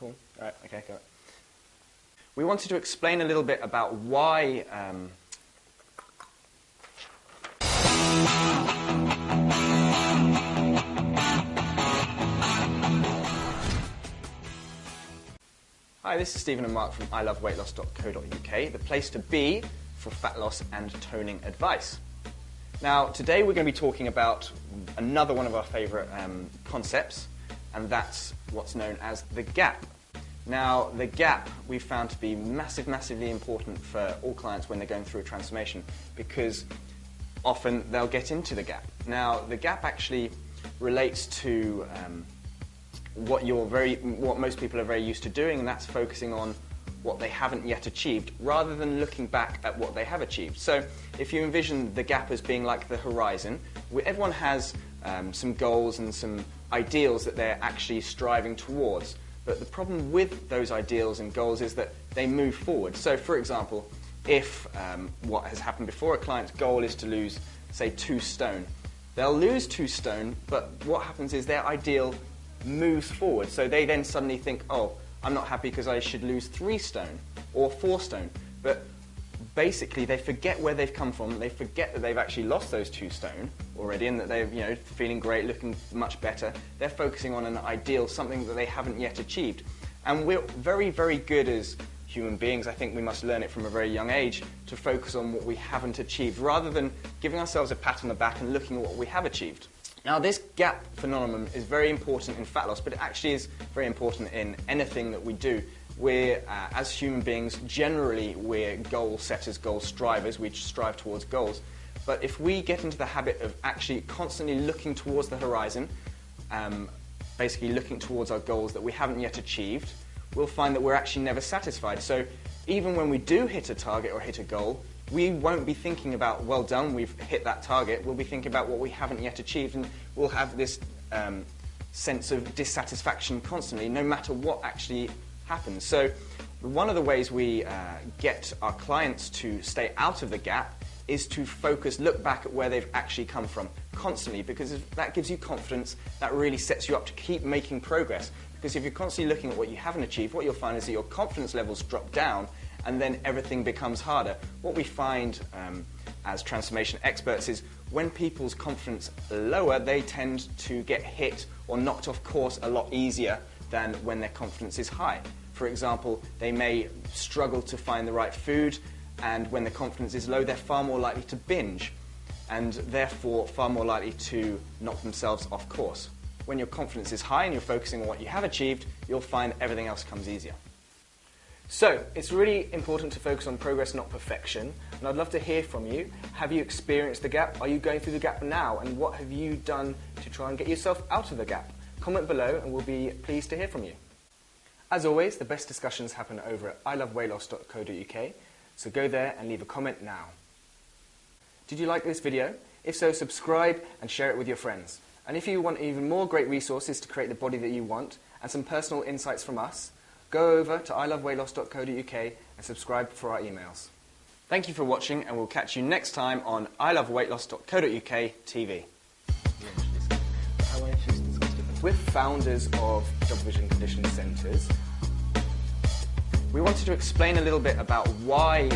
Cool. All right, okay, go. We wanted to explain a little bit about why Hi, this is Stephen and Mark from iloveweightloss.co.uk, the place to be for fat loss and toning advice. Now, today we're going to be talking about another one of our favourite concepts, and that's what's known as the gap. Now, the gap we've found to be massively important for all clients when they're going through a transformation, because often they'll get into the gap. Now, the gap actually relates to what most people are very used to doing, and that's focusing on what they haven't yet achieved, rather than looking back at what they have achieved. So if you envision the gap as being like the horizon, everyone has some goals and some ideals that they're actually striving towards. But the problem with those ideals and goals is that they move forward. So for example, if what has happened before, a client's goal is to lose, say, 2 stone, they'll lose 2 stone, but what happens is their ideal moves forward. So they then suddenly think, oh, I'm not happy because I should lose 3 stone or 4 stone. But basically they forget where they've come from, they forget that they've actually lost those 2 stone already and that they're feeling great, looking much better. They're focusing on an ideal, something that they haven't yet achieved. And we're very good as human beings. I think we must learn it from a very young age to focus on what we haven't achieved, rather than giving ourselves a pat on the back and looking at what we have achieved. Now, this gap phenomenon is very important in fat loss, but it actually is very important in anything that we do. We're, as human beings, generally we're goal setters, goal strivers. We strive towards goals. But if we get into the habit of actually constantly looking towards the horizon, basically looking towards our goals that we haven't yet achieved, we'll find that we're actually never satisfied. So even when we do hit a target or hit a goal, we won't be thinking about, well done, we've hit that target. We'll be thinking about what we haven't yet achieved, and we'll have this sense of dissatisfaction constantly, no matter what actually happens. So one of the ways we get our clients to stay out of the gap is to look back at where they've actually come from constantly, because that gives you confidence, that really sets you up to keep making progress. Because if you're constantly looking at what you haven't achieved, what you'll find is that your confidence levels drop down, and then everything becomes harder. What we find as transformation experts is when people's confidence lower, they tend to get hit or knocked off course a lot easier than when their confidence is high. For example, they may struggle to find the right food, and when their confidence is low, they're far more likely to binge, and therefore far more likely to knock themselves off course. When your confidence is high and you're focusing on what you have achieved, you'll find everything else comes easier. So, it's really important to focus on progress, not perfection, and I'd love to hear from you. Have you experienced the gap? Are you going through the gap now? And what have you done to try and get yourself out of the gap? Comment below and we'll be pleased to hear from you. As always, the best discussions happen over at iloveweightloss.co.uk, so go there and leave a comment now. Did you like this video? If so, subscribe and share it with your friends. And if you want even more great resources to create the body that you want, and some personal insights from us, go over to iloveweightloss.co.uk and subscribe for our emails. Thank you for watching, and we'll catch you next time on iloveweightloss.co.uk TV. We're founders of double vision conditioning centres. We wanted to explain a little bit about why